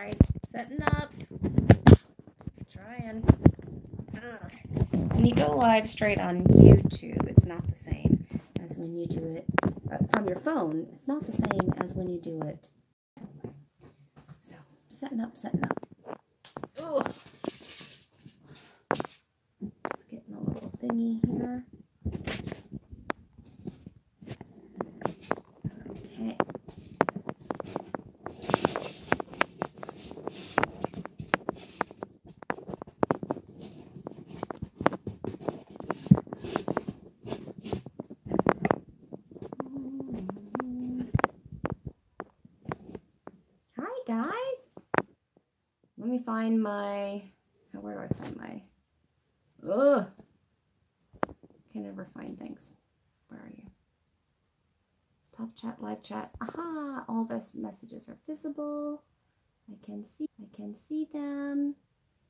Alright, setting up. Just trying. When you go live straight on YouTube, it's not the same as when you do it from your phone. It's not the same as when you do it. So, setting up. Ugh. Let's get in a little thingy here. Okay. Hi guys. Let me find my, where do I find my, ugh. Can never find things. Where are you? Top chat, live chat. Aha, all those messages are visible. I can see them.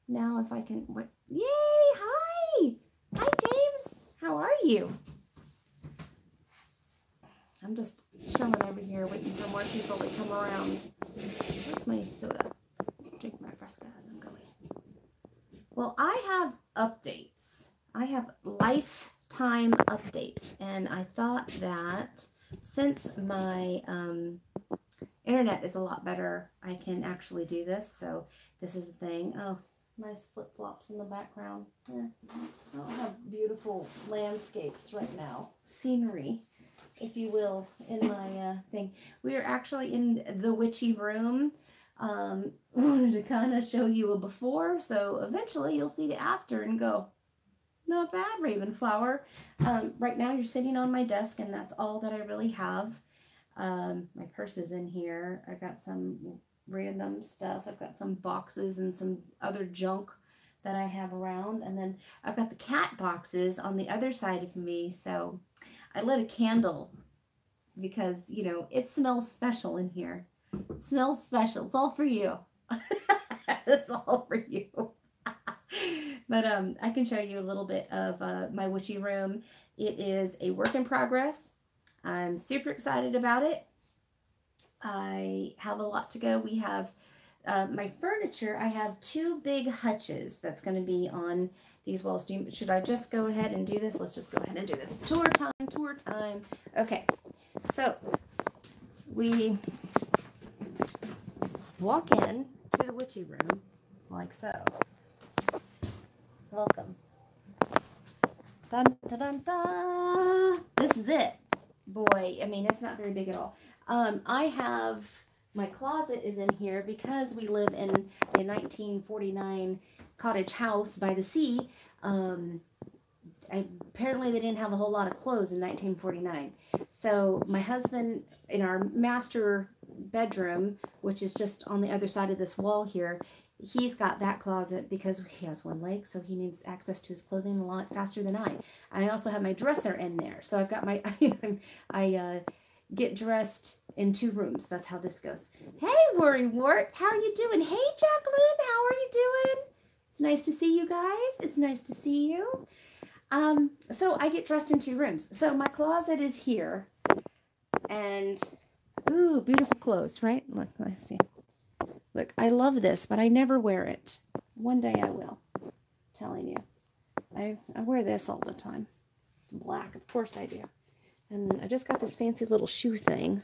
Now if I can, what? Yay, hi! Hi James, how are you? I'm just chilling over here waiting for more people to come around. Where's my soda? Drink my Fresca as I'm going. Well, I have updates. I have lifetime updates, and I thought that since my internet is a lot better, I can actually do this. So this is the thing. Oh, nice flip-flops in the background. Yeah. I don't have beautiful landscapes right now. Scenery, if you will, in my thing. We are actually in the witchy room. Wanted to kind of show you a before, so eventually you'll see the after and go, not bad, Ravenflower. Right now you're sitting on my desk, and that's all that I really have. My purse is in here. I've got some random stuff. I've got some boxes and some other junk that I have around, and then I've got the cat boxes on the other side of me. So I lit a candle because, you know, it smells special in here. It smells special. It's all for you. It's all for you. But I can show you a little bit of my witchy room. It is a work in progress. I'm super excited about it. I have a lot to go. We have my furniture. I have two big hutches that's going to be on these walls. Should I just go ahead and do this? Let's just go ahead and do this. Tour time. Okay, so we walk in to the witchy room like so. Welcome. Dun, dun, dun, dun. This is it. Boy, I mean, it's not very big at all. I have, my closet is in here because we live in a 1949 cottage house by the sea. Apparently they didn't have a whole lot of clothes in 1949. So my husband, in our master bedroom, which is just on the other side of this wall here, he's got that closet because he has one leg, so he needs access to his clothing a lot faster than I. I also have my dresser in there. So I've got my, I get dressed in two rooms. That's how this goes. Hey, Worrywart, how are you doing? Hey, Jacqueline, how are you doing? It's nice to see you guys. It's nice to see you. So I get dressed in two rooms. So my closet is here. And, ooh, beautiful clothes, right? Look, let's see. Look, I love this, but I never wear it. One day I will. I'm telling you. I wear this all the time. It's black. Of course I do. And then I just got this fancy little shoe thing.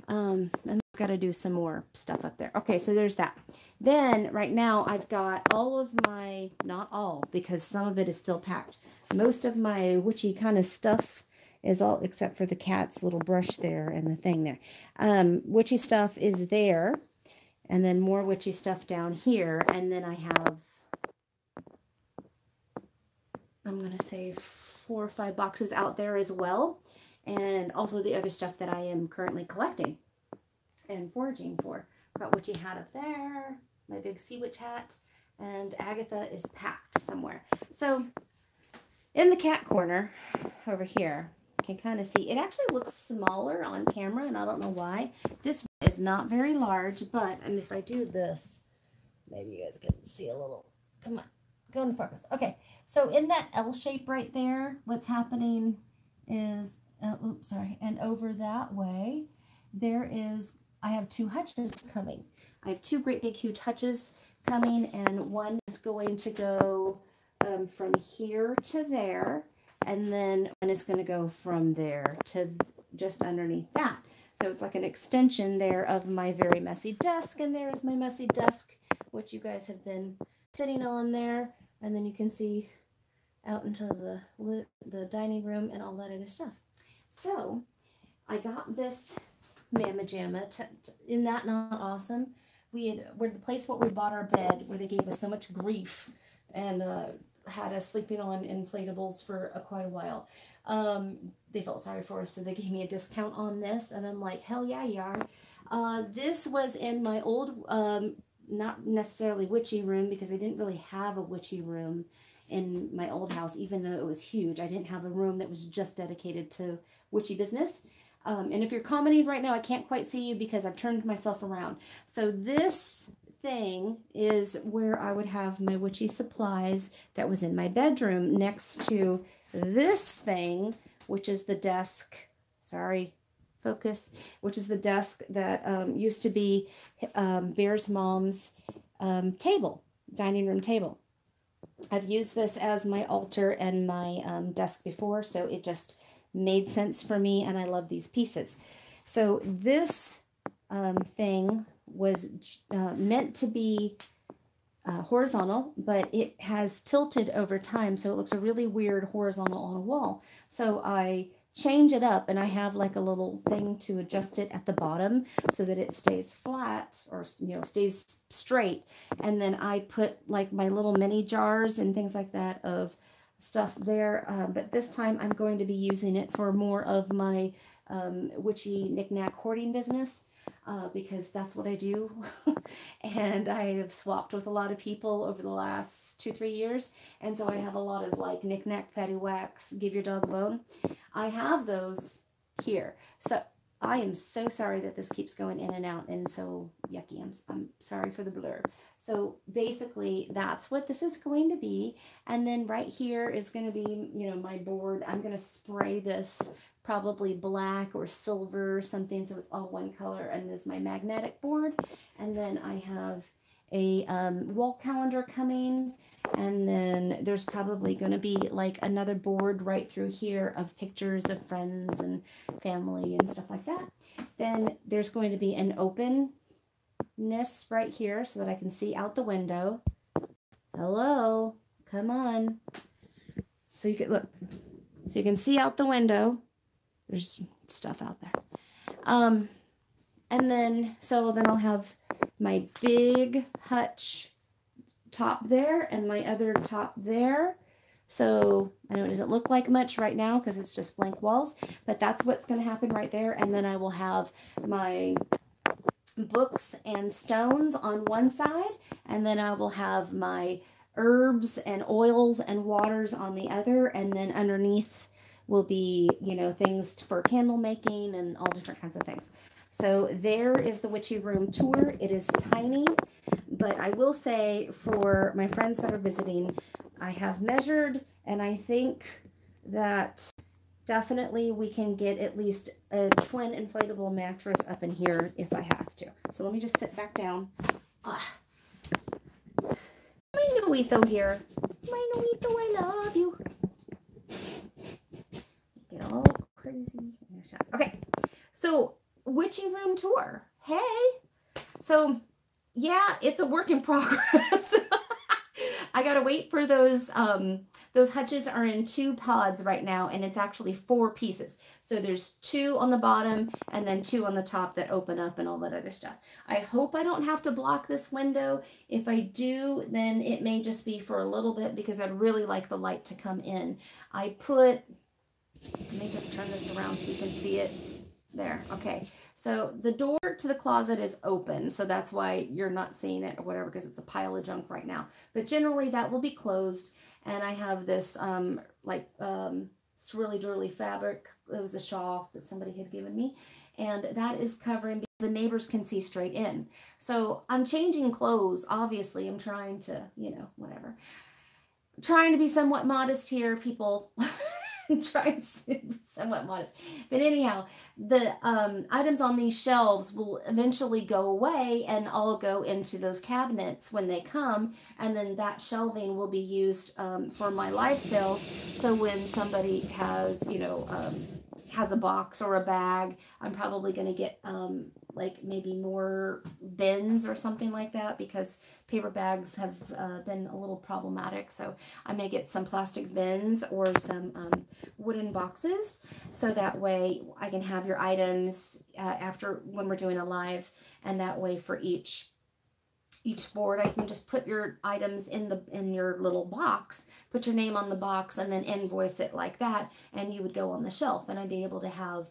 And I've got to do some more stuff up there. Okay, so there's that. Then, right now, I've got all of my, not all, because some of it is still packed. Most of my witchy kind of stuff is all, except for the cat's little brush there and the thing there. Witchy stuff is there. And then more witchy stuff down here. And then I have, I'm going to say 4 or 5 boxes out there as well. And also the other stuff that I am currently collecting and foraging for. Got witchy hat up there, my big sea witch hat, and Agatha is packed somewhere. So in the cat corner over here, you can kind of see, it actually looks smaller on camera, and I don't know why. This is not very large, but if I do this, maybe you guys can see a little. Come on, go into focus. Okay, so in that L shape right there, what's happening is, oops, sorry, and over that way, there is I have two hutches coming. I have two great big huge hutches coming, and one is going to go from here to there, and then one is going to go from there to just underneath that. So it's like an extension there of my very messy desk, and there is my messy desk, which you guys have been sitting on there, and then you can see out into the dining room and all that other stuff. So I got this Mamma Jamma. Isn't that not awesome? We're the place where we bought our bed, where they gave us so much grief and had us sleeping on inflatables for quite a while. They felt sorry for us, so they gave me a discount on this, and I'm like, hell yeah, you are. This was in my old, not necessarily witchy room, because I didn't really have a witchy room in my old house, even though it was huge. I didn't have a room that was just dedicated to witchy business. And if you're commenting right now, I can't quite see you because I've turned myself around. So this thing is where I would have my witchy supplies that was in my bedroom, next to this thing, which is the desk. Sorry, focus. Which is the desk that used to be Bear's mom's table, dining room table. I've used this as my altar and my desk before, so it just made sense for me, and I love these pieces. So this thing was meant to be horizontal, but it has tilted over time, so it looks a really weird horizontal on a wall. So I change it up, and I have like a little thing to adjust it at the bottom so that it stays flat, or stays straight. And then I put like my little mini jars and things like that of stuff there, but this time I'm going to be using it for more of my witchy knick-knack hoarding business, because that's what I do. And I have swapped with a lot of people over the last 2-3 years, and so I have a lot of like knick-knack paddywhacks, give your dog a bone. I have those here. So I am so sorry that this keeps going in and out and so yucky. I'm sorry for the blur. So basically that's what this is going to be. And then right here is going to be, my board. I'm going to spray this probably black or silver or something, so it's all one color. And this is my magnetic board. And then I have a wall calendar coming. And then there's probably going to be like another board right through here of pictures of friends and family and stuff like that. Then there's going to be an openness right here so that I can see out the window. Hello, come on. So you can look, so you can see out the window. There's stuff out there. And then, so then I'll have my big hutch top there and my other top there. So I know it doesn't look like much right now because it's just blank walls, but that's what's going to happen right there. And then I will have my books and stones on one side, and then I will have my herbs and oils and waters on the other, and then underneath will be, things for candle making and all different kinds of things. So there is the witchy room tour. It is tiny, but I will say for my friends that are visiting, I have measured, and I think that definitely we can get at least a twin inflatable mattress up in here if I have to. So let me just sit back down. My Noito here. My Noito, I love you. Get all crazy. Okay, so witchy room tour. Hey. So yeah, it's a work in progress. I gotta wait for those hutches are in 2 pods right now, and it's actually 4 pieces. So there's 2 on the bottom and then 2 on the top that open up and all that other stuff. I hope I don't have to block this window. If I do, then it may just be for a little bit because I'd really like the light to come in. Let me just turn this around so you can see it. There, okay. So the door to the closet is open, so that's why you're not seeing it or whatever, because it's a pile of junk right now. But generally that will be closed, and I have this swirly durly fabric. It was a shawl that somebody had given me, and that is covering because the neighbors can see straight in. So I'm changing clothes. Obviously, I'm trying to, whatever. Trying to be somewhat modest here, people. trying to be somewhat modest. But anyhow, the items on these shelves will eventually go away and all go into those cabinets when they come. And then that shelving will be used for my live sales. So when somebody has, has a box or a bag, I'm probably going to get like maybe more bins or something like that, because paper bags have been a little problematic. So I may get some plastic bins or some wooden boxes, so that way I can have your items after when we're doing a live, and that way for each board I can just put your items in your little box, put your name on the box, and then invoice it like that, and you would go on the shelf, and I'd be able to have,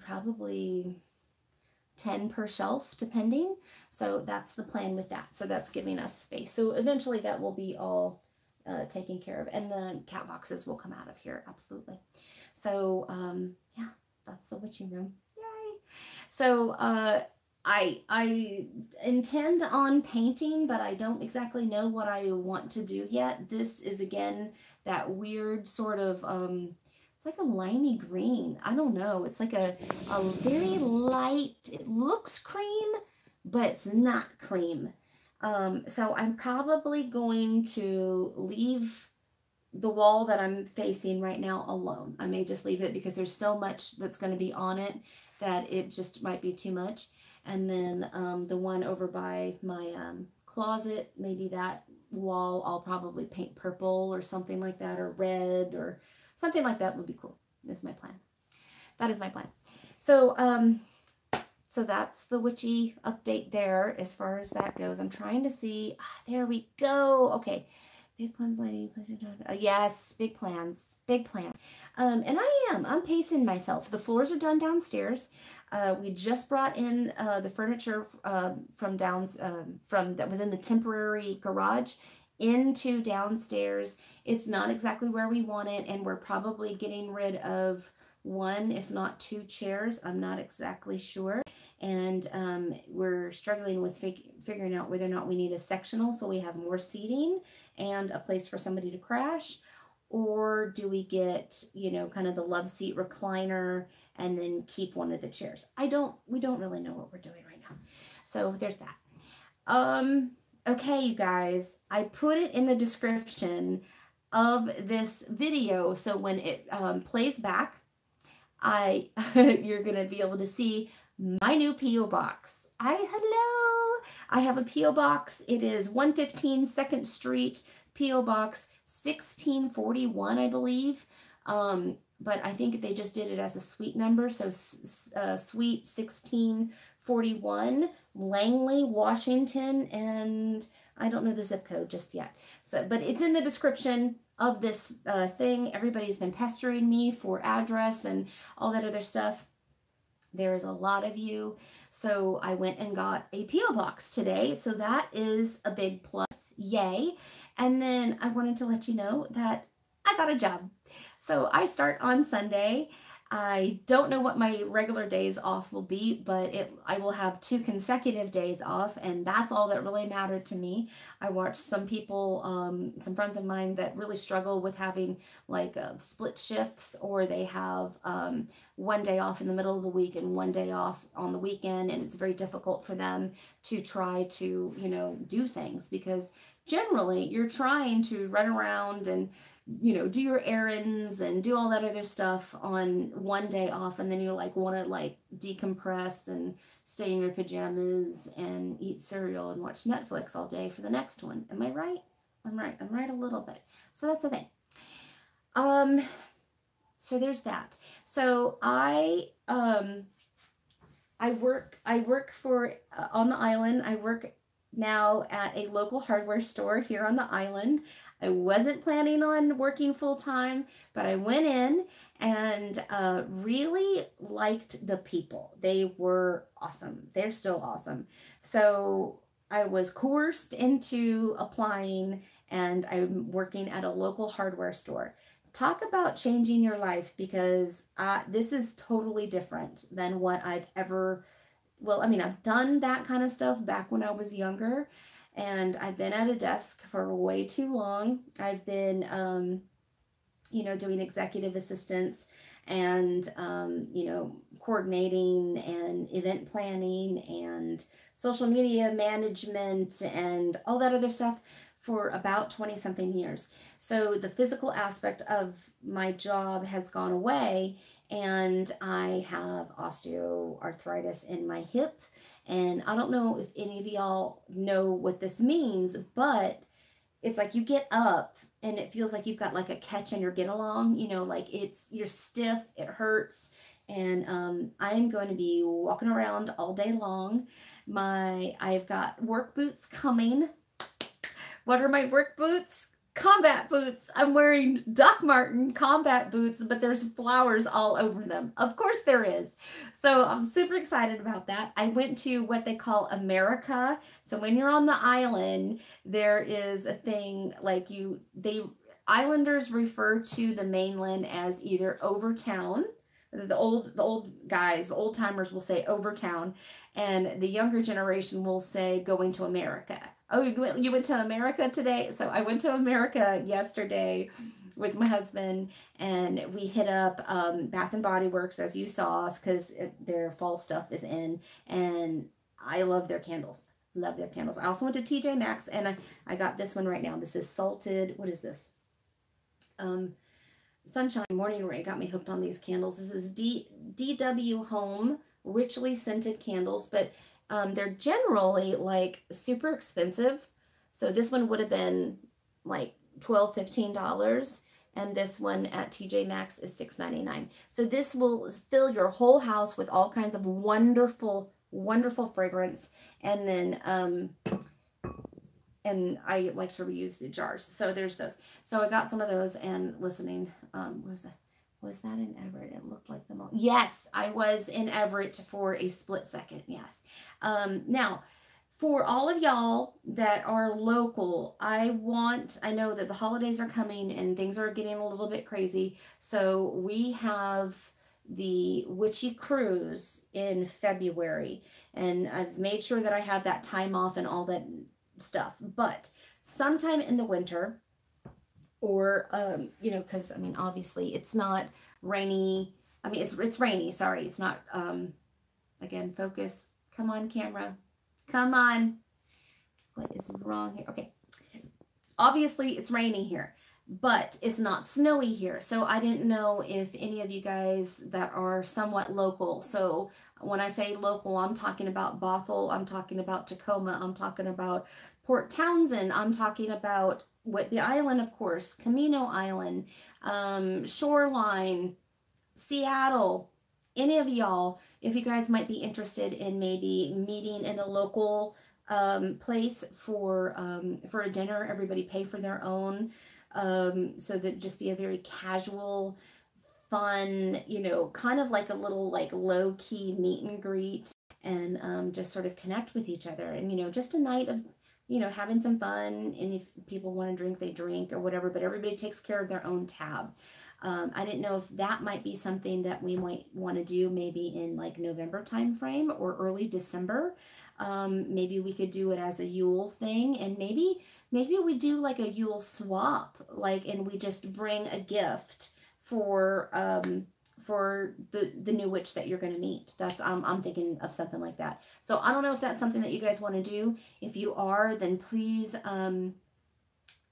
probably 10 per shelf depending. So that's the plan with that. So that's giving us space. So eventually that will be all taken care of, and the cat boxes will come out of here. Absolutely. So yeah, that's the witching room. Yay. So I intend on painting, but I don't exactly know what I want to do yet. This is again that weird sort of like a limey green. I don't know. It's like a very light, it looks cream, but it's not cream. So I'm probably going to leave the wall that I'm facing right now alone. I may just leave it because there's so much that's going to be on it that it just might be too much. And then the one over by my closet, maybe that wall I'll probably paint purple or something like that, or red, or something like that would be cool. Is my plan. That is my plan. So, so that's the witchy update there as far as that goes. I'm trying to see. There we go. Okay. Big plans, lady. Yes, big plans. Big plan. And I'm pacing myself. The floors are done downstairs. We just brought in the furniture from that was in the temporary garage into downstairs. It's not exactly where we want it, and we're probably getting rid of one, if not two chairs. I'm not exactly sure. And we're struggling with figuring out whether or not we need a sectional so we have more seating and a place for somebody to crash, or do we get, kind of the love seat recliner and then keep one of the chairs. We don't really know what we're doing right now. So there's that. Okay, you guys, I put it in the description of this video, so when it plays back, you're gonna be able to see my new P.O. box. Hello! I have a P.O. box. It is 115 Second Street, P.O. Box 1641, I believe. But I think they just did it as a suite number, so suite 1641, Langley, Washington, and I don't know the zip code just yet. So, but it's in the description of this thing. Everybody's been pestering me for address and all that other stuff. There is a lot of you, so I went and got a P.O. box today, so that is a big plus. Yay. And then I wanted to let you know that I got a job. So I start on Sunday. I don't know what my regular days off will be, but I will have 2 consecutive days off, and that's all that really mattered to me. I watched some people, some friends of mine that really struggle with having like split shifts, or they have 1 day off in the middle of the week and 1 day off on the weekend, and it's very difficult for them to try to, do things, because generally you're trying to run around and do your errands and do all that other stuff on 1 day off, and then you want to decompress and stay in your pajamas and eat cereal and watch Netflix all day for the next one. Am I right? I'm right a little bit. So that's the thing. So there's that. So I work for on the island. I work now at a local hardware store here on the island. I wasn't planning on working full time, but I went in and really liked the people. They were awesome. They're still awesome. So I was coerced into applying, and I'm working at a local hardware store. Talk about changing your life, because this is totally different than what I've ever, I've done that kind of stuff back when I was younger. And I've been at a desk for way too long. I've been you know, doing executive assistance and, you know, coordinating and event planning and social media management and all that other stuff for about 20 something years. So the physical aspect of my job has gone away, and I have osteoarthritis in my hip. And I don't know if any of y'all know what this means, but it's like you get up and it feels like you've got like a catch in your get along, you know, like you're stiff, it hurts. And I'm going to be walking around all day long. I've got work boots coming. What are my work boots? Combat boots. I'm wearing Doc Marten combat boots, but there's flowers all over them. Of course there is. So I'm super excited about that. I went to what they call America. So when you're on the island, there is a thing like islanders refer to the mainland as either Overtown. The old guys, the old timers will say Overtown, and the younger generation will say going to America. Oh, you went to America today? So I went to America yesterday with my husband, and we hit up Bath and Body Works, as you saw, because their fall stuff is in, and I love their candles. Love their candles. I also went to TJ Maxx, and I got this one right now. This is salted. What is this? Sunshine Morning Ray got me hooked on these candles. This is DW Home richly scented candles, but they're generally like super expensive. So this one would have been like $12, $15. And this one at TJ Maxx is $6.99. So this will fill your whole house with all kinds of wonderful, wonderful fragrance. And then, and I like to reuse the jars. So there's those. So I got some of those and listening. Was that in Everett? It looked like the mall. Yes, I was in Everett for a split second. Yes. Now, for all of y'all that are local, I know that the holidays are coming and things are getting a little bit crazy. So we have the Witchy Cruise in February, and I've made sure that I have that time off and all that stuff. But sometime in the winter, or you know, because I mean obviously it's not rainy. I mean it's rainy, sorry, it's not again, focus, come on camera, come on, what is wrong here? Okay, obviously it's raining here, but it's not snowy here. So I didn't know if any of you guys that are somewhat local, so when I say local, I'm talking about Bothell, I'm talking about Tacoma, I'm talking about Port Townsend, I'm talking about Whidbey Island, of course, Camino Island, Shoreline, Seattle, any of y'all, if you guys might be interested in maybe meeting in a local place for a dinner, everybody pay for their own, so that just be a very casual, fun, you know, kind of like a little like low-key meet and greet, and just sort of connect with each other, and you know, just a night of, you know, having some fun, and if people want to drink, they drink or whatever, but everybody takes care of their own tab. I didn't know if that might be something that we might want to do maybe in like November time frame or early December. Maybe we could do it as a Yule thing, and maybe we do like a Yule swap, like, and we just bring a gift for the new witch that you're going to meet. That's I'm thinking of something like that. So I don't know if that's something that you guys want to do. If you are, then please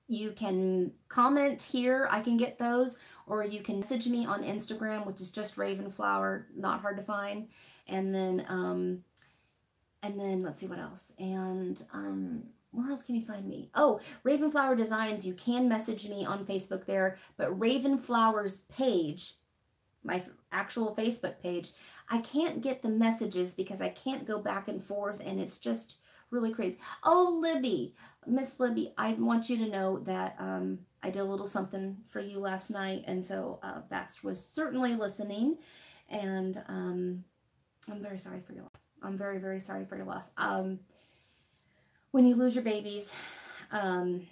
you can comment here. I can get those, or you can message me on Instagram, which is just Ravenflower, not hard to find. And then let's see what else. And where else can you find me? Oh, Ravenflower Designs. You can message me on Facebook there, but Ravenflower's page, my actual Facebook page, I can't get the messages because I can't go back and forth, and it's just really crazy. Oh, Libby, Miss Libby, I want you to know that I did a little something for you last night, and so Bast was certainly listening, and I'm very sorry for your loss. I'm very, very sorry for your loss. When you lose your babies, I mean,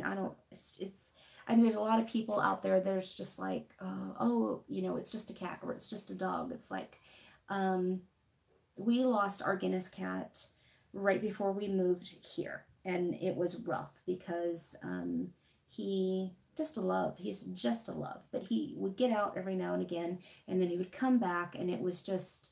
I mean, there's a lot of people out there that's just like, oh, you know, it's just a cat or it's just a dog. It's like, we lost our Guinness cat right before we moved here, and it was rough because he just a love. He's just a love. But he would get out every now and again, and then he would come back, and it was just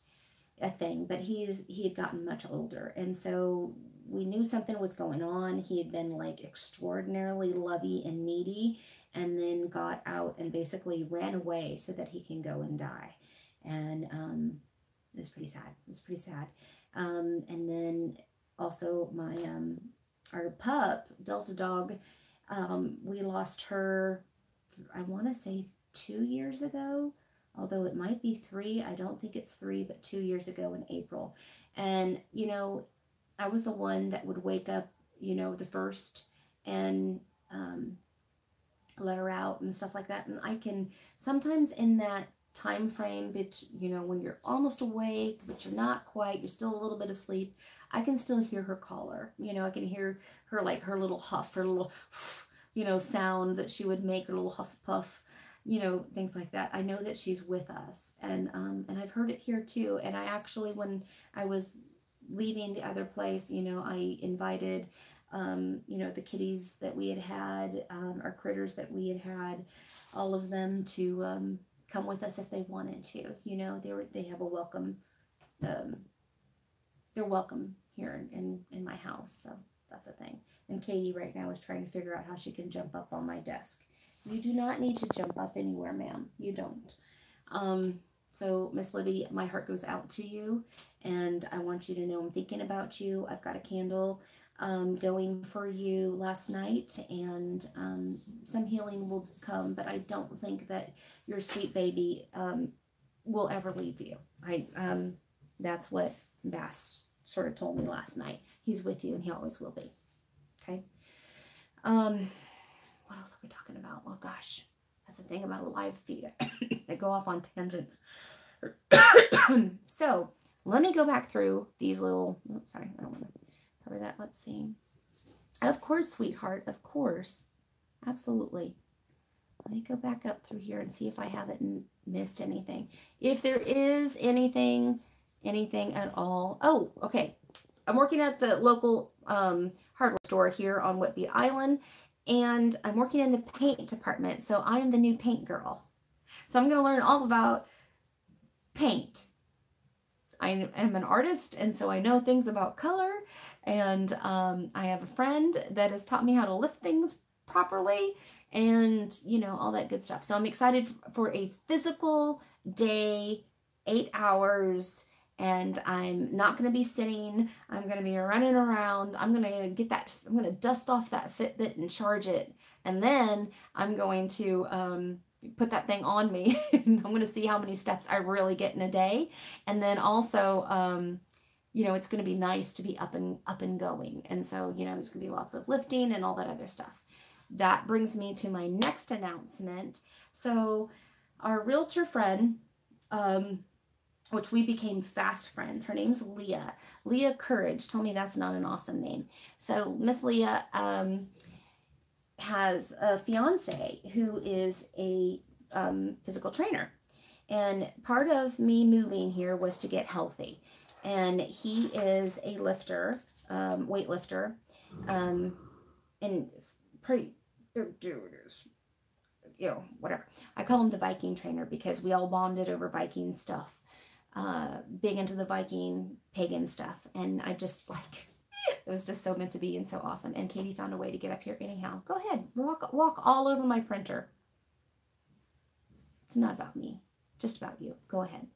a thing. But he had gotten much older, and so we knew something was going on. He had been like extraordinarily lovey and needy, and then got out and basically ran away so that he can go and die. And it was pretty sad. It was pretty sad. And then also my our pup, Delta Dog, we lost her, I want to say 2 years ago, although it might be 3. I don't think it's 3, but 2 years ago in April. And, you know, I was the one that would wake up, you know, the first and let her out and stuff like that. And I can sometimes in that time frame, you know, when you're almost awake, but you're not quite, you're still a little bit asleep, I can still hear her call her. You know, I can hear her, like her little huff, her little, you know, sound that she would make, her little huff puff, you know, things like that. I know that she's with us, and I've heard it here too. And I actually, when I was leaving the other place, you know, I invited, you know, the kitties that we had, our critters that we had, all of them to come with us if they wanted to. You know, they have a welcome, they're welcome here in my house. So that's a thing. And Katie right now is trying to figure out how she can jump up on my desk. You do not need to jump up anywhere, ma'am. You don't. So Miss Libby, my heart goes out to you, and I want you to know I'm thinking about you. I've got a candle going for you last night, and some healing will come, but I don't think that your sweet baby will ever leave you. That's what Bass sort of told me last night. He's with you, and he always will be. Okay. What else are we talking about? Oh gosh, that's the thing about a live feed. I go off on tangents. So let me go back through these little, oh, sorry, I don't want to cover that. Let's see. Of course, sweetheart, of course. Absolutely. Let me go back up through here and see if I haven't missed anything. If there is anything at all. Oh, okay. I'm working at the local hardware store here on Whitby Island, and I'm working in the paint department. So I am the new paint girl. So I'm going to learn all about paint. I am an artist, and so I know things about color, and I have a friend that has taught me how to lift things properly, and you know, all that good stuff. So I'm excited for a physical day, 8 hours, and I'm not going to be sitting. I'm going to be running around. I'm going to dust off that Fitbit and charge it, and then I'm going to put that thing on me. I'm going to see how many steps I really get in a day. And then also, you know, it's going to be nice to be up and going. And so, you know, there's going to be lots of lifting and all that other stuff. That brings me to my next announcement. So our realtor friend, which we became fast friends, her name's Leah. Leah Courage. Tell me that's not an awesome name. So Miss Leah, has a fiance who is a physical trainer, and part of me moving here was to get healthy, and he is a lifter, weightlifter, and it's pretty, dude, is, you know, whatever. I call him the Viking trainer because we all bonded over Viking stuff, big into the Viking pagan stuff, and I just like, it was just so meant to be and so awesome. And Katie found a way to get up here anyhow. Go ahead, walk all over my printer. It's not about me, just about you. Go ahead.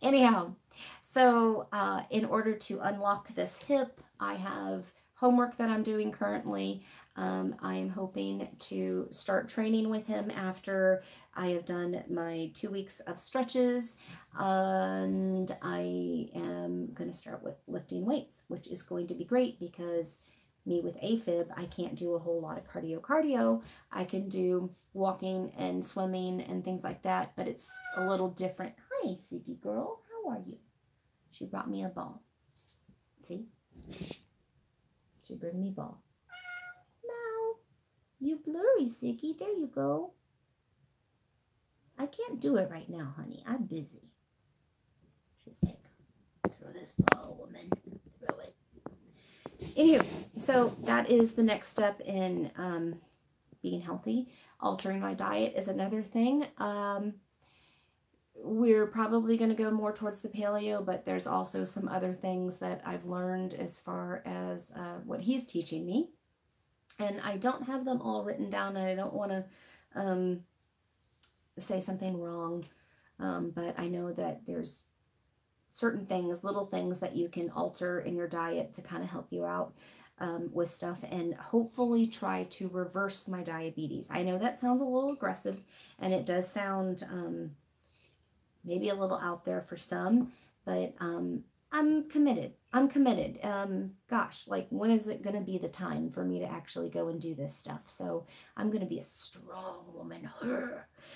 Anyhow, so in order to unlock this hip, I have homework that I'm doing currently. I am hoping to start training with him after I have done my 2 weeks of stretches, and I am going to start with lifting weights, which is going to be great because me with AFib, I can't do a whole lot of cardio. I can do walking and swimming and things like that, but it's a little different. Hi, Siggy girl. How are you? She brought me a ball. See? She brought me a ball. Now, you blurry, Siggy. There you go. I can't do it right now, honey. I'm busy. She's like, throw this ball, woman. Throw it. Anywho, so that is the next step in being healthy. Altering my diet is another thing. We're probably going to go more towards the paleo, but there's also some other things that I've learned as far as what he's teaching me. And I don't have them all written down, and I don't want to say something wrong, but I know that there's certain things, little things that you can alter in your diet to kind of help you out with stuff, and hopefully try to reverse my diabetes. I know that sounds a little aggressive, and it does sound maybe a little out there for some, but I'm committed. I'm committed. Gosh, like, when is it going to be the time for me to actually go and do this stuff? So I'm going to be a strong woman.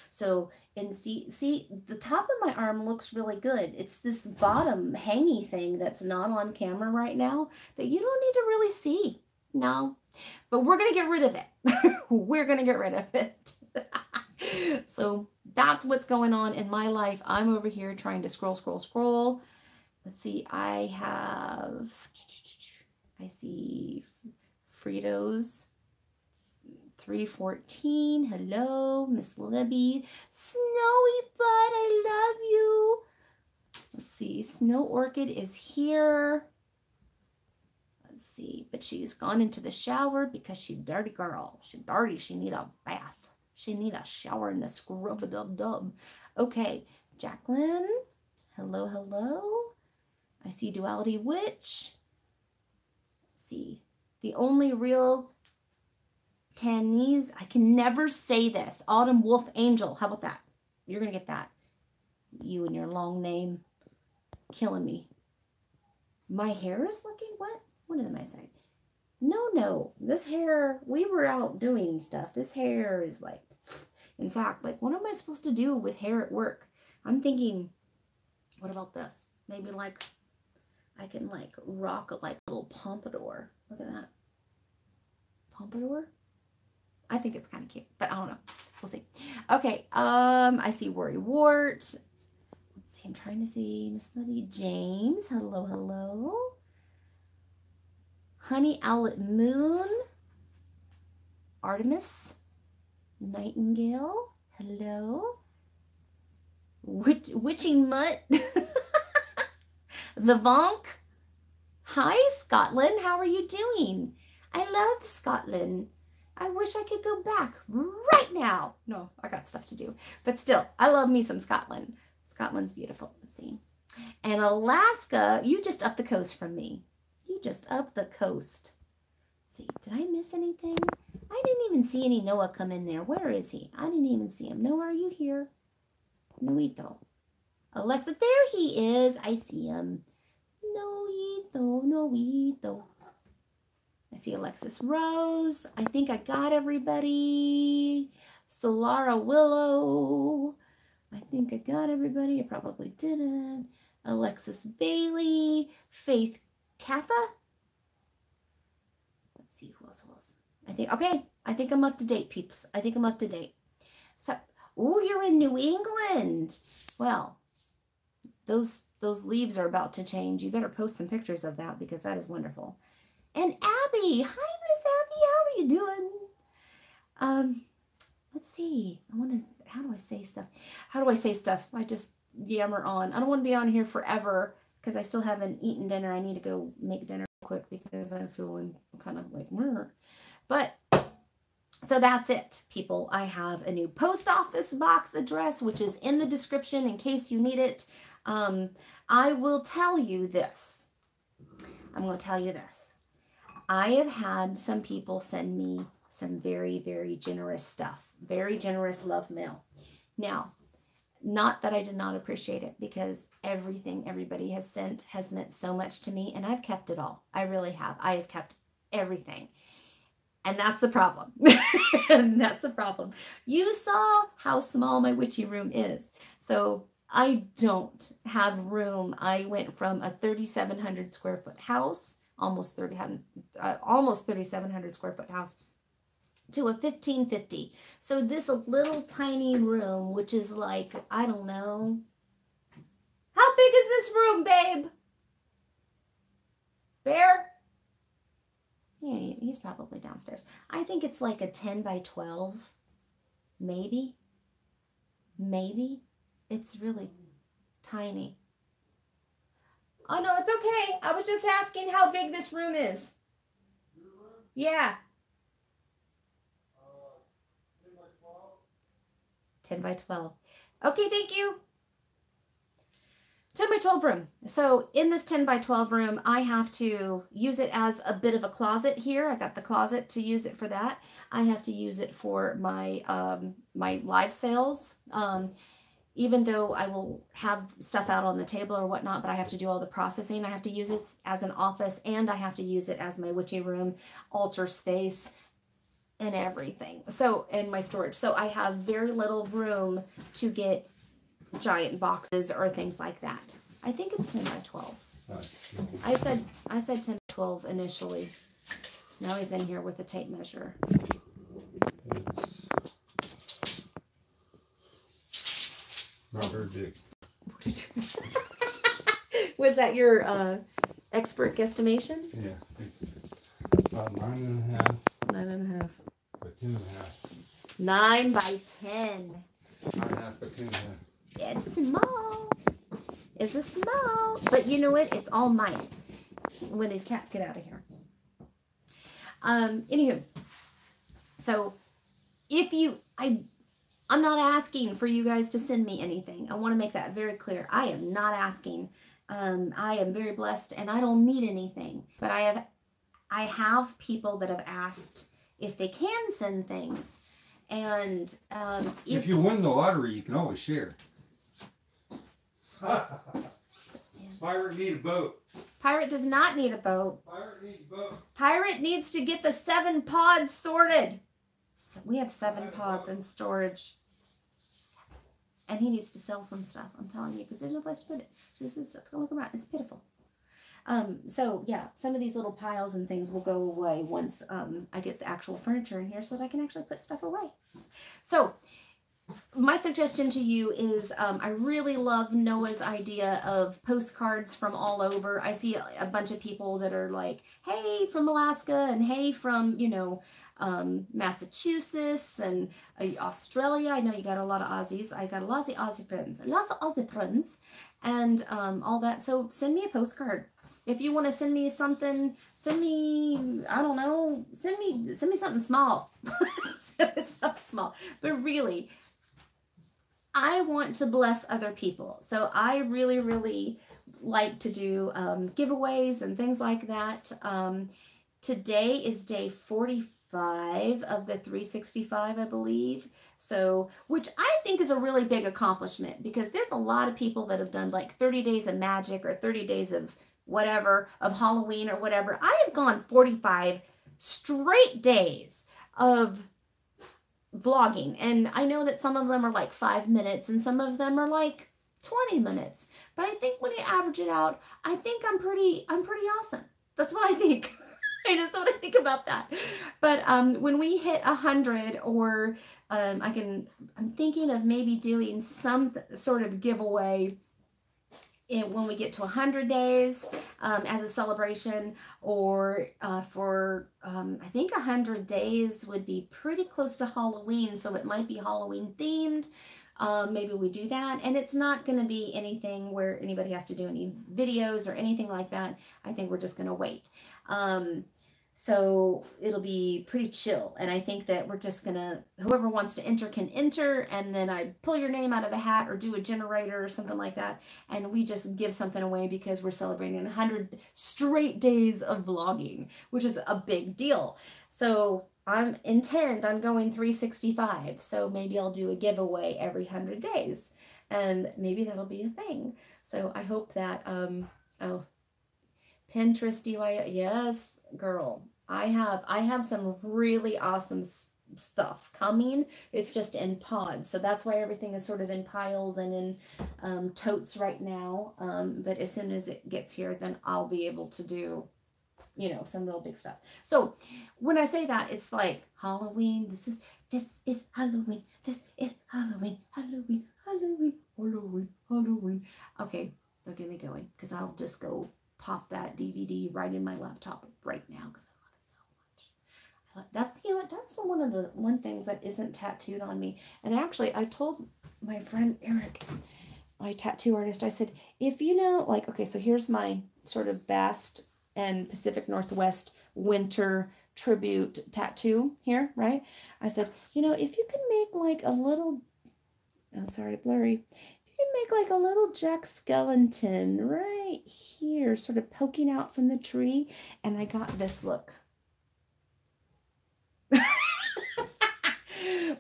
So, and see, the top of my arm looks really good. It's this bottom hangy thing that's not on camera right now that you don't need to really see. No, but we're going to get rid of it. We're going to get rid of it. So that's what's going on in my life. I'm over here trying to scroll. Let's see, I see Fritos 314. Hello, Miss Libby. Snowy Bud, I love you. Let's see, Snow Orchid is here. Let's see, but she's gone into the shower because she's a dirty girl. She's dirty. She need a bath. She need a shower and a scrub-a-dub-dub. Okay, Jacqueline. Hello. I see Duality Witch. Let's see. The only real Tanese. I can never say this. Autumn Wolf Angel. How about that? You're going to get that. You and your long name. Killing me. My hair is looking... What? What am I saying? No. This hair... We were out doing stuff. This hair is like... In fact, like, what am I supposed to do with hair at work? I'm thinking, what about this? Maybe, like, I can, like, rock a, like, little pompadour. Look at that. Pompadour? I think it's kind of cute, but I don't know. We'll see. Okay, I see Worry Wart. Let's see, I'm trying to see Miss Libby James. Hello. Honey Owlet Moon. Artemis. Nightingale. Hello. Witching Mutt. The Vonk. Hi, Scotland. How are you doing? I love Scotland. I wish I could go back right now. No, I got stuff to do. But still, I love me some Scotland. Scotland's beautiful. Let's see. And Alaska, you just up the coast from me. You just up the coast. Let's see, did I miss anything? I didn't even see any Noah come in there. Where is he? I didn't even see him. Noah, are you here? Noito. Alexa, there he is. I see him. Noito. I see Alexis Rose. I think I got everybody. Solara Willow. I think I got everybody. I probably didn't. Alexis Bailey. Faith Katha. Let's see who else. I think I'm up to date, peeps. I think I'm up to date. So, oh, you're in New England. Well, those leaves are about to change. You better post some pictures of that because that is wonderful. And Abby, hi Miss Abby, how are you doing? Let's see. How do I say stuff? I just yammer on. I don't want to be on here forever because I still haven't eaten dinner. I need to go make dinner quick because I'm feeling kind of like, murr. But, so that's it, people. I have a new post office box address, which is in the description in case you need it. I will tell you this. I'm going to tell you this. I have had some people send me some very, very generous stuff. Very generous love mail. Now, not that I did not appreciate it because everything everybody has sent has meant so much to me and I've kept it all. I really have. I have kept everything. And that's the problem. And that's the problem. You saw how small my witchy room is. So I don't have room. I went from a 3,700 square foot house, almost 3,700 square foot house, to a 1,550. So this little tiny room, which is like, I don't know. How big is this room, babe? Bear? It's probably downstairs. I think it's like a 10 by 12. Maybe. Maybe. It's really tiny. Oh, no, it's okay. I was just asking how big this room is. Yeah. 10 by 12. Okay, thank you. 10 by 12 room. So in this 10 by 12 room, I have to use it as a bit of a closet here. I got the closet to use it for that. I have to use it for my my live sales. Even though I will have stuff out on the table or whatnot, but I have to do all the processing. I have to use it as an office, and I have to use it as my witchy room, altar space, and everything. So, and my storage. So I have very little room to get giant boxes or things like that. I think it's 10 by 12. I said 10 by 12 initially. Now he's in here with a tape measure. Not very big. Was that your expert guesstimation? Yeah, it's about 9.5. 9.5. By 10.5. 9 by 10. 9.5 by 10.5. It's small. It's a small. But you know what? It's all mine when these cats get out of here. Anywho. So if you, I'm not asking for you guys to send me anything. I want to make that very clear. I am not asking. I am very blessed and I don't need anything. But I have people that have asked if they can send things. And if you win the lottery, you can always share. Pirate need a boat. Pirate does not need a boat. Pirate needs a boat. Pirate needs to get the 7 pods sorted. So we have 7 pods in storage. And he needs to sell some stuff, I'm telling you, because there's no place to put it. Just look around. It's pitiful. So, yeah, some of these little piles and things will go away once I get the actual furniture in here so that I can actually put stuff away. So, my suggestion to you is I really love Noah's idea of postcards from all over. I see a bunch of people that are like, hey, from Alaska, and hey, from, you know, Massachusetts and Australia. I know you got a lot of Aussies. I got a lot of Aussie friends. Lots of Aussie friends and all that. So send me a postcard. If you want to send me something, send me, I don't know, send me something small. Send me something small. But really, I want to bless other people. So I really, really like to do giveaways and things like that. Today is day 45 of the 365, I believe. So, which I think is a really big accomplishment because there's a lot of people that have done like 30 days of magic or 30 days of whatever, of Halloween or whatever. I have gone 45 straight days of vlogging, and I know that some of them are like 5 minutes and some of them are like 20 minutes, but I think when you average it out, I think I'm pretty awesome. That's what I think. That's what I think about that. But when we hit 100, or I'm thinking of maybe doing some sort of giveaway when we get to 100 days as a celebration, or for I think 100 days would be pretty close to Halloween, so it might be Halloween themed. Maybe we do that, and it's not going to be anything where anybody has to do any videos or anything like that. I think we're just going to wait. So it'll be pretty chill, and I think that we're just gonna, whoever wants to enter can enter, and then I pull your name out of a hat or do a generator or something like that, and we just give something away because we're celebrating 100 straight days of vlogging, which is a big deal. So I intend on going 365, so maybe I'll do a giveaway every 100 days, and maybe that'll be a thing. So I hope that, oh, Pinterest DIY, yes, girl. I have some really awesome stuff coming. It's just in pods, so that's why everything is sort of in piles and in totes right now. But as soon as it gets here, then I'll be able to do, you know, some real big stuff. So when I say that, it's like Halloween. This is Halloween. This is Halloween. Halloween. Halloween. Halloween. Halloween. Okay, they'll get me going because I'll just go pop that DVD right in my laptop right now because I love it so much. That's, you know what, that's one of the things that isn't tattooed on me. And actually, I told my friend Eric, my tattoo artist, I said, if you know, like, okay, so here's my sort of Bast and Pacific Northwest winter tribute tattoo here, right? I said, you know, if you could make like a little, oh, sorry, blurry. If you could make like a little Jack Skellington right here, sort of poking out from the tree, and I got this look.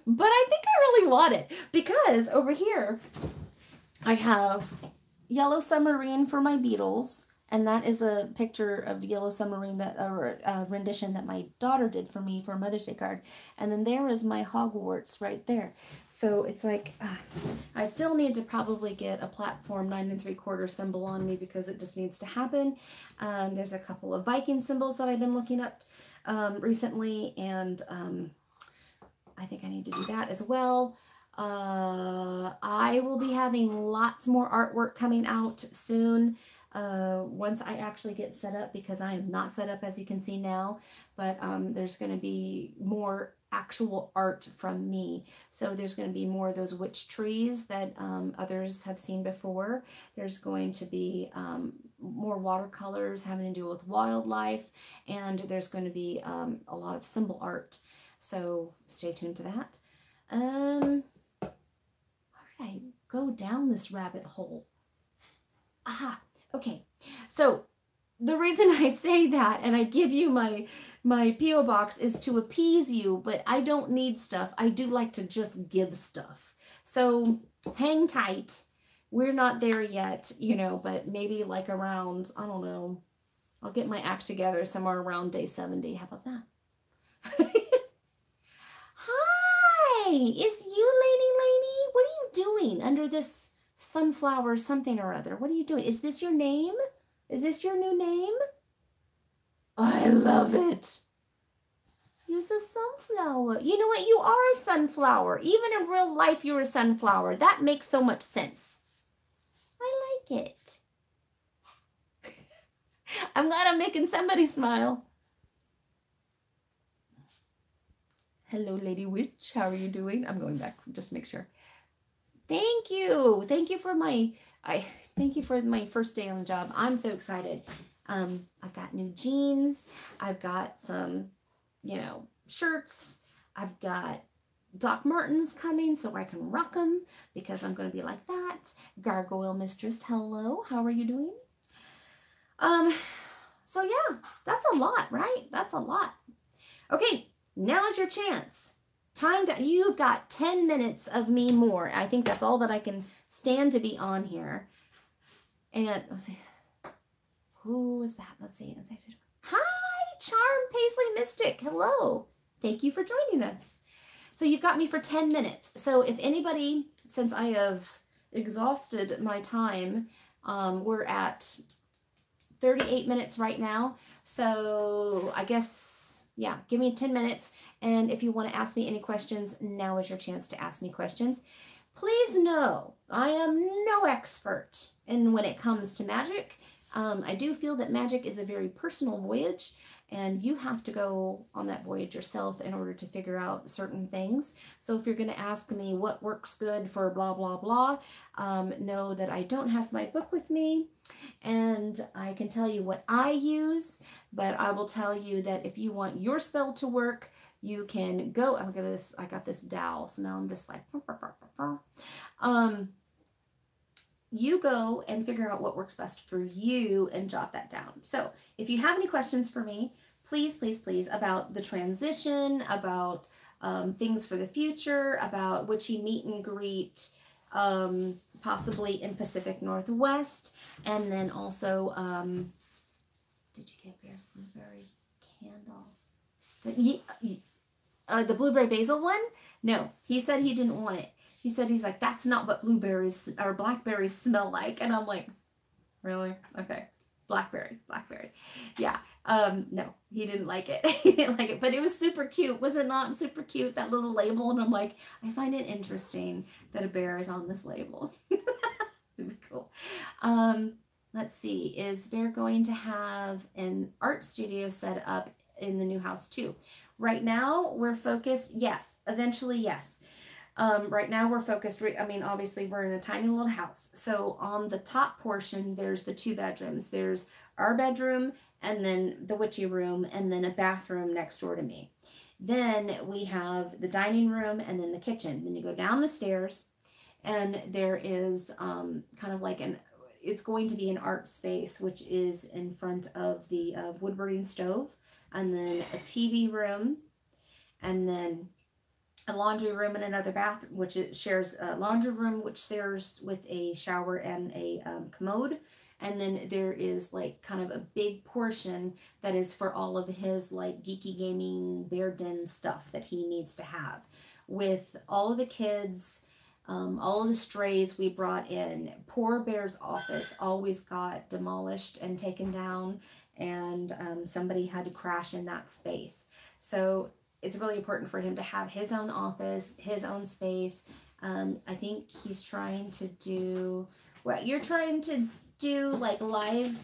But I think I really want it because over here I have Yellow Submarine for my Beatles, and that is a picture of Yellow Submarine, that or a rendition that my daughter did for me for a Mother's Day card. And then there is my Hogwarts right there. So it's like I still need to probably get a platform 9 3/4 symbol on me because it just needs to happen. There's a couple of Viking symbols that I've been looking up recently, and I think I need to do that as well. I will be having lots more artwork coming out soon once I actually get set up, because I am not set up, as you can see now, but there's going to be more actual art from me. So there's going to be more of those witch trees that others have seen before. There's going to be more watercolors having to do with wildlife, and there's going to be a lot of symbol art. So stay tuned to that. How did I go down this rabbit hole? Aha, okay. So the reason I say that and I give you my P.O. box is to appease you, but I don't need stuff. I do like to just give stuff. So hang tight. We're not there yet, you know, but maybe like around, I don't know, I'll get my act together somewhere around day 70. How about that? Hi, is you lady? What are you doing under this sunflower something or other? What are you doing? Is this your name? Is this your new name? I love it. You're a sunflower. You know what? You are a sunflower. Even in real life, you're a sunflower. That makes so much sense. I like it. I'm glad I'm making somebody smile. Hello, Lady Witch. How are you doing? I'm going back just to make sure. Thank you. Thank you for my first day on the job. I'm so excited. I've got new jeans. I've got some, you know, shirts. I've got Doc Martens coming so I can rock them because I'm going to be like that. Gargoyle Mistress, hello. How are you doing? So yeah, that's a lot, right? That's a lot. Okay. Now's your chance. You've got 10 minutes of me more. I think that's all that I can stand to be on here. And let's see. Who was that? Let's see. Hi, Charm Paisley Mystic. Hello. Thank you for joining us. So you've got me for 10 minutes. So if anybody, since I have exhausted my time, we're at 38 minutes right now. So I guess, yeah, give me 10 minutes. And if you want to ask me any questions, now is your chance to ask me questions. Please know I am no expert when it comes to magic. I do feel that magic is a very personal voyage, and you have to go on that voyage yourself in order to figure out certain things. So if you're going to ask me what works good for blah, blah, blah, know that I don't have my book with me, and I can tell you what I use, but I will tell you that if you want your spell to work, you can go, I got this dowel, so now I'm just like, you go and figure out what works best for you and jot that down. So if you have any questions for me, please, please, please, about the transition, about things for the future, about witchy meet and greet, possibly in Pacific Northwest, and then also, did you get Bear's blueberry candle? The blueberry basil one? No, he said he didn't want it. He said, he's like, that's not what blueberries or blackberries smell like. And I'm like, really? Okay. Blackberry. Yeah. No, he didn't like it. He didn't like it, but it was super cute. Was it not super cute, that little label? And I'm like, I find it interesting that a bear is on this label. It'd be cool. Let's see. Is Bear going to have an art studio set up in the new house too? Right now, we're focused, yes, eventually, yes. Right now we're focused, I mean, obviously we're in a tiny little house. So on the top portion, there's the 2 bedrooms. There's our bedroom and then the witchy room and then a bathroom next door to me. Then we have the dining room and then the kitchen. Then you go down the stairs and there is kind of like it's going to be an art space, which is in front of the wood burning stove, and then a TV room, and then a laundry room and another bathroom, which it shares a laundry room, which shares with a shower and a commode. And then there is like kind of a big portion that is for all of his like geeky gaming bear den stuff that he needs to have. With all of the kids, all of the strays we brought in, poor Bear's office always got demolished and taken down, and somebody had to crash in that space. So it's really important for him to have his own office, his own space. I think he's trying to do what you're trying to do, like live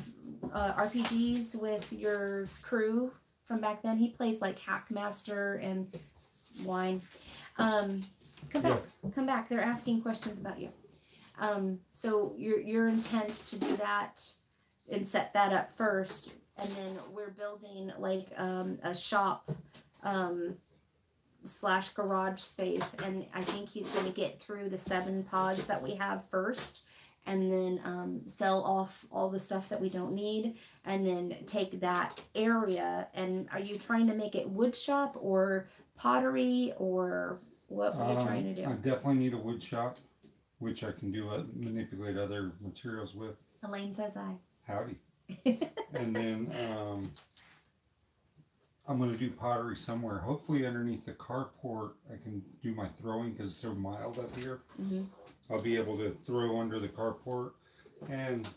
RPGs with your crew from back then. He plays like Hackmaster and Wine. Come back, yes. Come back. They're asking questions about you. So your intent to do that and set that up first, and then we're building like a shop slash garage space, and I think he's going to get through the 7 pods that we have first, and then sell off all the stuff that we don't need, and then take that area. And are you trying to make it wood shop or pottery, or what were you trying to do? I definitely need a wood shop, which I can do manipulate other materials with. Elaine says I. Howdy. And then I'm going to do pottery somewhere. Hopefully underneath the carport I can do my throwing because it's so mild up here. Mm-hmm. I'll be able to throw under the carport, and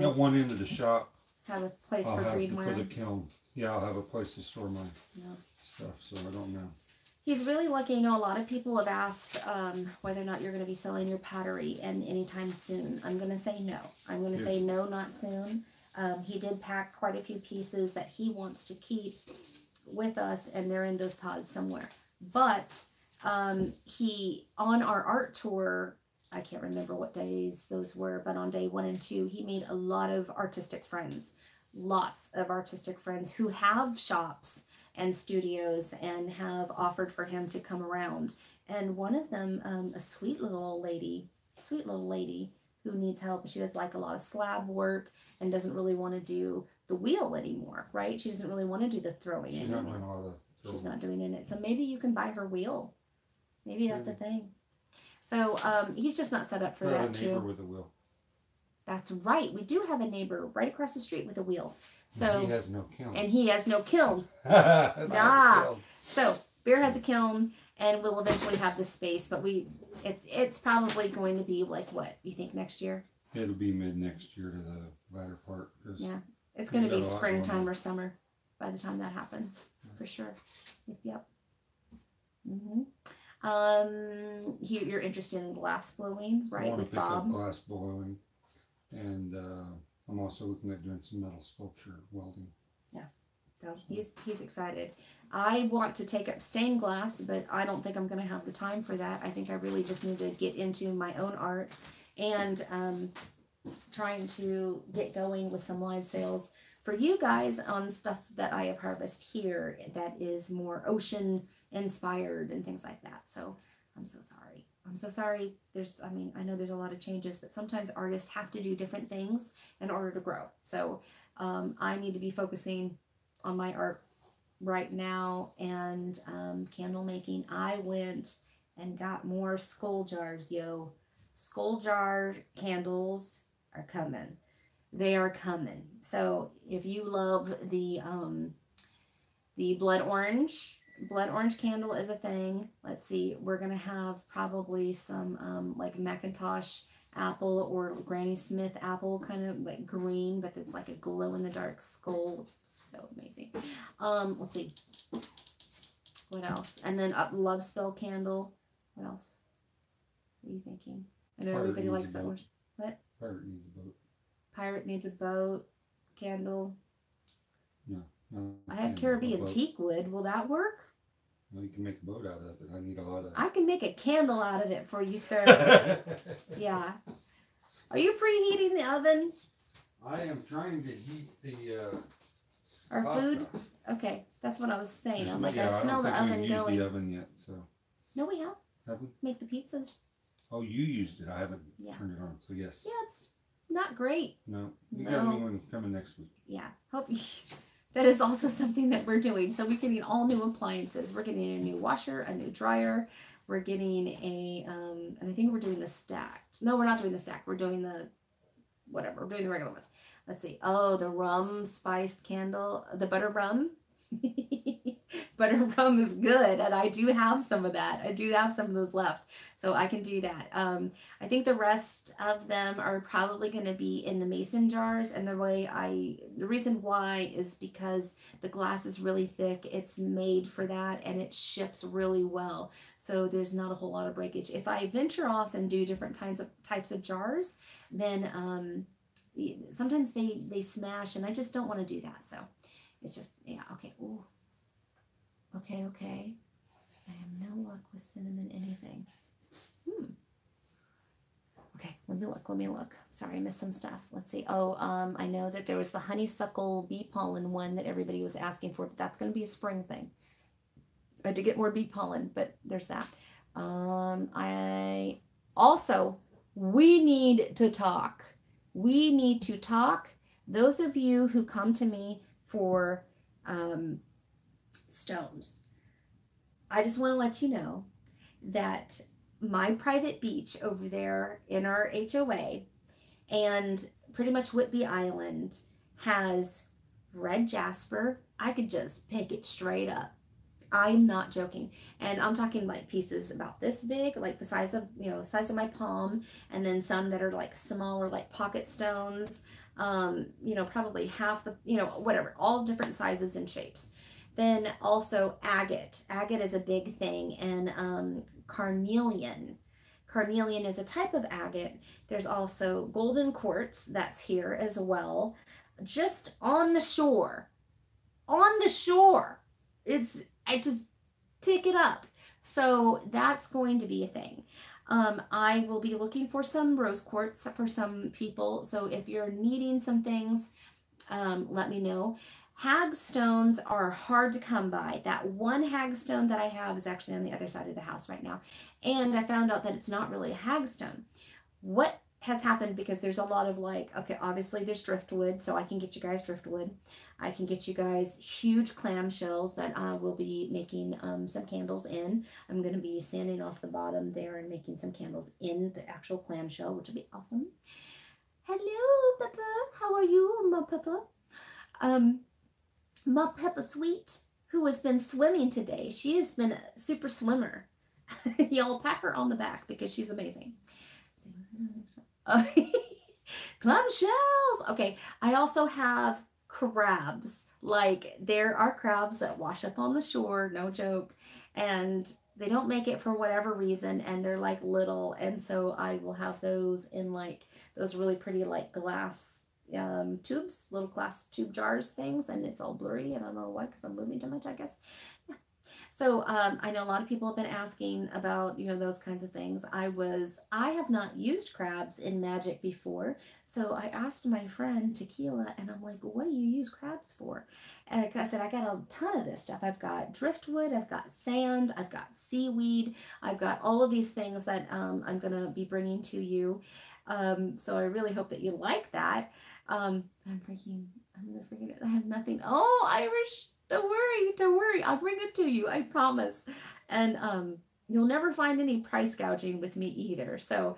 at one end of the shop have a place for greenware. For the kiln. Yeah, I'll have a place to store my stuff, so I don't know. He's really lucky. You know, a lot of people have asked whether or not you're going to be selling your pottery and anytime soon. I'm going to say no. I'm going to say no, not soon. He did pack quite a few pieces that he wants to keep with us, and they're in those pods somewhere. But he, on our art tour, I can't remember what days those were, but on day 1 and 2, he made a lot of artistic friends. Lots of artistic friends who have shops and studios and have offered for him to come around. And one of them, a sweet little lady who needs help. She does like a lot of slab work and doesn't really want to do the wheel anymore, right? She doesn't really want to do the throwing anymore. Not doing all the throwing. She's not doing it. So maybe you can buy her wheel. Maybe that's a thing. So he's just not set up for that too. A neighbor with a wheel. That's right. We do have a neighbor right across the street with a wheel. So he has no kiln. And he has no kiln. Nah. So Bear has a kiln, and we'll eventually have the space, but it's probably going to be like what you think next year. It'll be mid next year to the latter part. Yeah, it's going to be springtime or summer by the time that happens, for sure. Yep. Mhm. You're interested in glass blowing, right? I want to with pick Bob. up glass blowing, and I'm also looking at doing some metal sculpture welding. Yeah, so he's excited. I want to take up stained glass, but I don't think I'm going to have the time for that. I think I really just need to get into my own art and trying to get going with some live sales for you guys on stuff that I have harvested here that is more ocean inspired and things like that. So I'm so sorry. I'm so sorry. I know there's a lot of changes, but sometimes artists have to do different things in order to grow. So I need to be focusing on my art right now and candle making. I went and got more skull jars, yo. Skull jar candles are coming. They are coming. So if you love the blood orange candle is a thing. Let's see, we're gonna have probably some like Macintosh apple or Granny Smith apple, kind of like green, but it's like a glow in the dark skull. It's so amazing. Let's see, what else? And then a love spell candle. What else? What are you thinking? I know everybody likes that one. What? Pirate needs a boat. Pirate needs a boat. Candle. Yeah, I have Caribbean teak wood. Will that work? Well, you can make a boat out of it. I need a lot of... I can make a candle out of it for you, sir. Yeah. Are you preheating the oven? I am trying to heat the our pasta. Food? Okay, that's what I was saying. I'm like, yeah, I smell the oven going. going. The oven yet, so. No, we have. Have we? Make the pizzas. Oh, you used it. I haven't turned it on, so yes. Yeah, it's not great. No, you got a new one coming next week. Yeah, hope that is also something that we're doing. So we're getting all new appliances. We're getting a new washer, a new dryer. We're getting a, and I think we're doing the stacked. No, we're not doing the stacked. We're doing the, whatever. We're doing the regular ones. Let's see. Oh, the rum spiced candle, the butter rum. Butter rum is good, and I do have some of that. I do have some of those left, so I can do that. I think the rest of them are probably going to be in the mason jars, and the reason why is because the glass is really thick. It's made for that, and it ships really well, so there's not a whole lot of breakage. If I venture off and do different types of jars, then sometimes they smash, and I just don't want to do that. So it's just, yeah, okay. Ooh. Okay. I have no luck with cinnamon anything. Okay, let me look. Sorry, I missed some stuff. Let's see. Oh, I know that there was the honeysuckle bee pollen one that everybody was asking for, but that's going to be a spring thing. I had to get more bee pollen, but there's that. We need to talk. We need to talk. Those of you who come to me for stones, I just want to let you know that my private beach over there in our HOA and pretty much Whitby Island has red jasper. I could just pick it straight up. I'm not joking. And I'm talking like pieces about this big, like the size of, size of my palm, and then some that are like smaller, like pocket stones, probably half the, whatever, all different sizes and shapes. Then also agate. Agate is a big thing, and carnelian. Carnelian is a type of agate. There's also golden quartz that's here as well. Just on the shore. On the shore. I just pick it up. So that's going to be a thing. I will be looking for some rose quartz for some people. So if you're needing some things, let me know. Hagstones are hard to come by. That one hagstone that I have is actually on the other side of the house right now. And I found out that it's not really a hagstone. What has happened, because there's a lot of okay, obviously there's driftwood, so I can get you guys driftwood. I can get you guys huge clamshells that I will be making some candles in. I'm going to be sanding off the bottom there and making some candles in the actual clamshell, which will be awesome. Hello, Peppa. How are you, my Peppa? My Peppa Sweet, who has been swimming today. She has been a super swimmer. Y'all pat her on the back because she's amazing. Clamshells. Okay, I also have crabs. Like, there are crabs that wash up on the shore, no joke, and they don't make it for whatever reason, and they're like little, and so I will have those in like those really pretty like glass tubes, little glass tube jars things, and it's all blurry. I don't know why, because I'm moving too much, I guess. Yeah. So I know a lot of people have been asking about, those kinds of things. I have not used crabs in magic before, so I asked my friend Tequila, and I'm like, what do you use crabs for? And I said, I got a ton of this stuff. I've got driftwood, I've got sand, I've got seaweed, I've got all of these things that I'm gonna be bringing to you. So I really hope that you like that. I have nothing. Oh, Irish, don't worry. I'll bring it to you, I promise. And you'll never find any price gouging with me either. So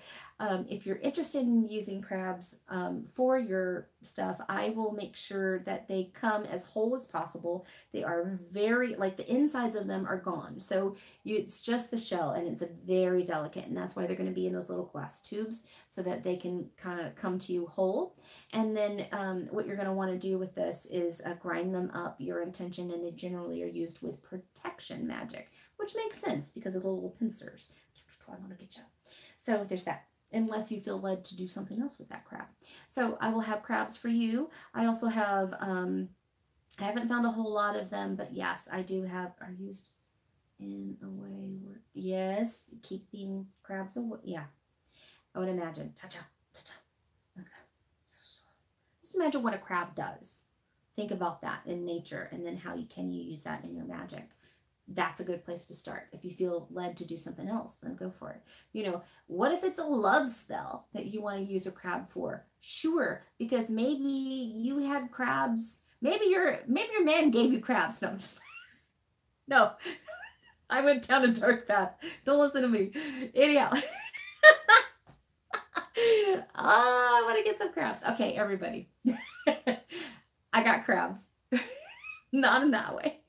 if you're interested in using crabs for your stuff, I will make sure that they come as whole as possible. They are very, the insides of them are gone. So it's just the shell, and it's very delicate, and that's why they're going to be in those little glass tubes so that they can kind of come to you whole. And then what you're going to want to do with this is grind them up, your intention, and they generally are used with protection magic, which makes sense because of the little pincers. I want to get you. So there's that, unless you feel led to do something else with that crab. So I will have crabs for you. I also have I haven't found a whole lot of them, but yes, I do have, are used in a way where, yes, keeping crabs away. Yeah, I would imagine. Ta-cha, ta-cha. Okay. Just imagine what a crab does. Think about that in nature, and then how can you use that in your magic. That's a good place to start. If you feel led to do something else, then go for it. You know, what if it's a love spell that you want to use a crab for? Sure, because maybe you had crabs. Maybe your man gave you crabs. No, no, I went down a dark path. Don't listen to me. Anyhow. I want to get some crabs. Okay, everybody. I got crabs. Not in that way.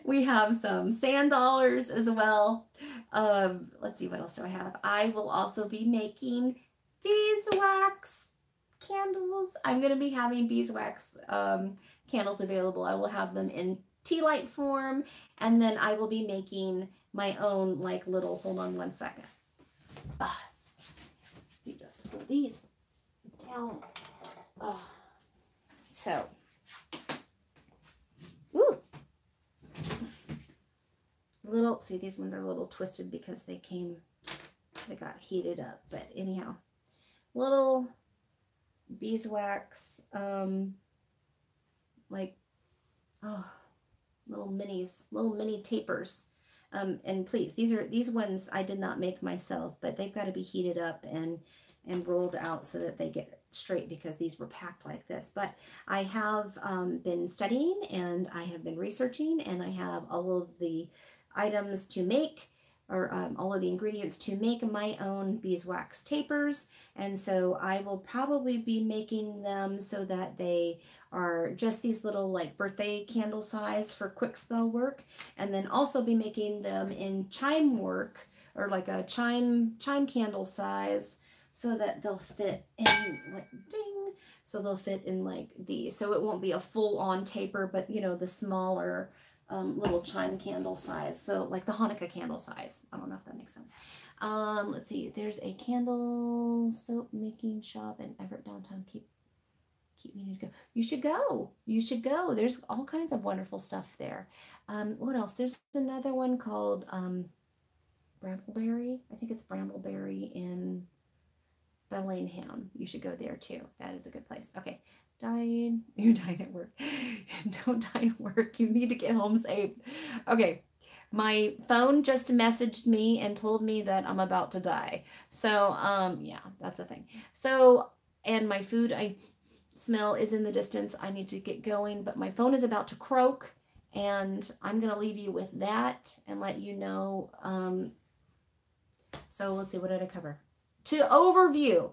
We have some sand dollars as well. Let's see, what else do I have? I will also be making beeswax candles. I'm going to be having beeswax candles available. I will have them in tea light form, and then I will be making my own like little, hold on one second. You just put these down. So, ooh, little, see, these ones are a little twisted because they got heated up, but anyhow, little beeswax, like, little mini tapers. And please, these ones I did not make myself, but they've got to be heated up and rolled out so that they get straight, because these were packed like this. But I have been studying, and I have been researching, and I have all of the items to make, or all of the ingredients to make my own beeswax tapers. And so I will probably be making them so that they are just these little like birthday candle size for quick spell work, and then also be making them in chime work, or like a chime candle size, so that they'll fit in like ding, so they'll fit in like these, so it won't be a full-on taper, but you know, the smaller little chime candle size, so like the Hanukkah candle size. I don't know if that makes sense. Let's see, there's a candle soap making shop in Everett downtown. Keep meaning to go. You should go. You should go. There's all kinds of wonderful stuff there. What else? There's another one called Brambleberry. I think it's Brambleberry in Bellingham. You should go there too. That is a good place. Okay. You're dying at work. Don't die at work. You need to get home safe. Okay. My phone just messaged me and told me that I'm about to die. So, yeah, that's a thing. So, and my food, I smell is in the distance. I need to get going, but my phone is about to croak, and I'm going to leave you with that and let you know. So let's see, what did I cover? To overview,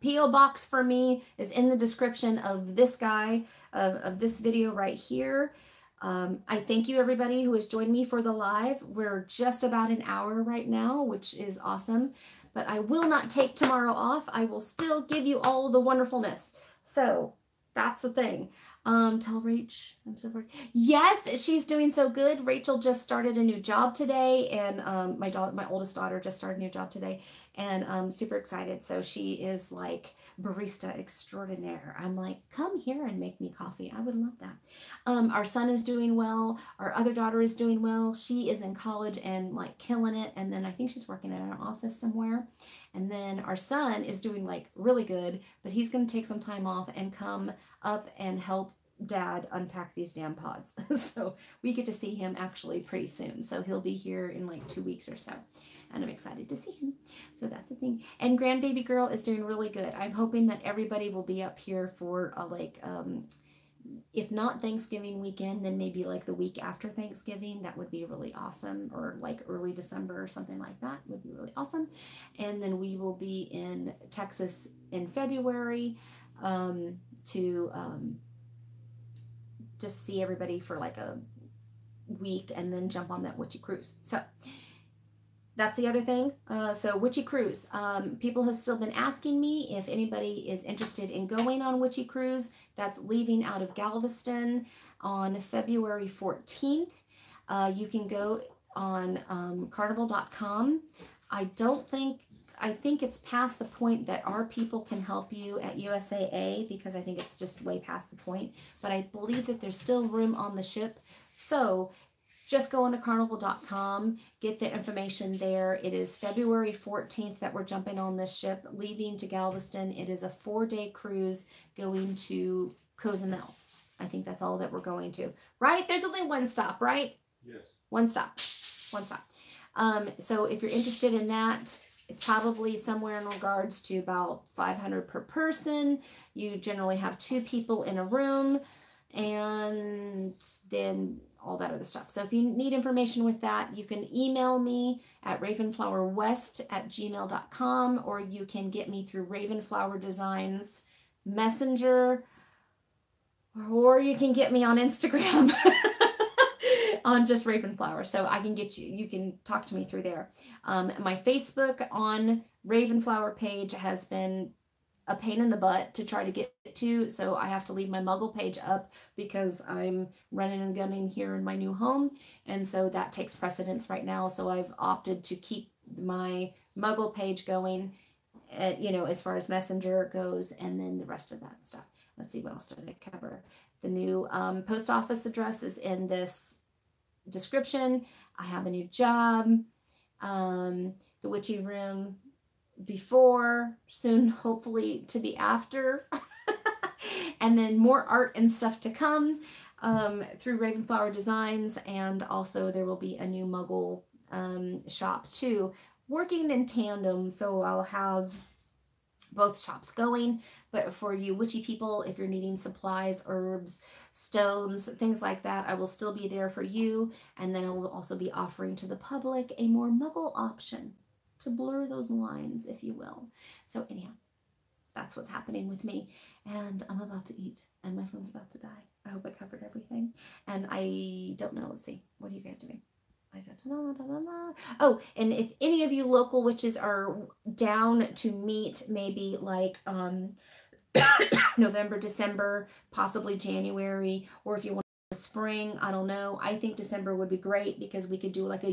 P.O. Box for me is in the description of this guy, of this video right here. I thank you everybody who has joined me for the live. We're just about an hour right now, which is awesome. But I will not take tomorrow off. I will still give you all the wonderfulness. So that's the thing. Tell Rach I'm so bored. Yes, she's doing so good. Rachel just started a new job today, and my oldest daughter just started a new job today, and I'm super excited. So she is like barista extraordinaire. I'm like, come here and make me coffee. I would love that. Our son is doing well. Our other daughter is doing well. She is in college and like killing it. And then I think she's working in an office somewhere. And then our son is doing like really good, but he's going to take some time off and come up and help Dad unpack these damn pods. So we get to see him actually pretty soon. So he'll be here in like 2 weeks or so. And I'm excited to see him. So that's the thing. And grandbaby girl is doing really good. I'm hoping that everybody will be up here for if not Thanksgiving weekend, then maybe like the week after Thanksgiving. That would be really awesome. Or like early December or something like that would be really awesome. And then we will be in Texas in February to just see everybody for like a week and then jump on that witchy cruise. So that's the other thing. So witchy cruise. People have still been asking me if anybody is interested in going on witchy cruise. That's leaving out of Galveston on February 14th. You can go on carnival.com. I don't think I think it's past the point that our people can help you at USAA, because I think it's just way past the point. But I believe that there's still room on the ship. So just go on to carnival.com, get the information there. It is February 14th that we're jumping on this ship, leaving to Galveston. It is a 4-day cruise going to Cozumel. I think that's all that we're going to. Right? There's only one stop, right? Yes. One stop. One stop. So if you're interested in that, it's probably somewhere in regards to about $500 per person. You generally have 2 people in a room, and then all that other stuff. So if you need information with that, you can email me at ravenflowerwest@gmail.com, or you can get me through Ravenflower Designs Messenger, or you can get me on Instagram on just Ravenflower. So I can get you, you can talk to me through there. My Facebook on Ravenflower page has been a pain in the butt to try to get to, so I have to leave my Muggle page up because I'm running and gunning here in my new home, and so that takes precedence right now. So I've opted to keep my Muggle page going, you know, as far as Messenger goes, and then the rest of that stuff. Let's see, what else did I cover? The new post office address is in this description. I have a new job. The witchy room before, soon hopefully to be after. And then more art and stuff to come through Ravenflower Designs, and also there will be a new Muggle shop too, working in tandem. So I'll have both shops going. But for you witchy people, if you're needing supplies, herbs, stones, things like that, I will still be there for you. And then I will also be offering to the public a more Muggle option to blur those lines, if you will. So anyhow, that's what's happening with me. And I'm about to eat, and my phone's about to die. I hope I covered everything. And I don't know. Let's see. What are you guys doing? I said, oh, and if any of you local witches are down to meet, maybe like November, December, possibly January, or if you want spring, I don't know. I think December would be great because we could do like a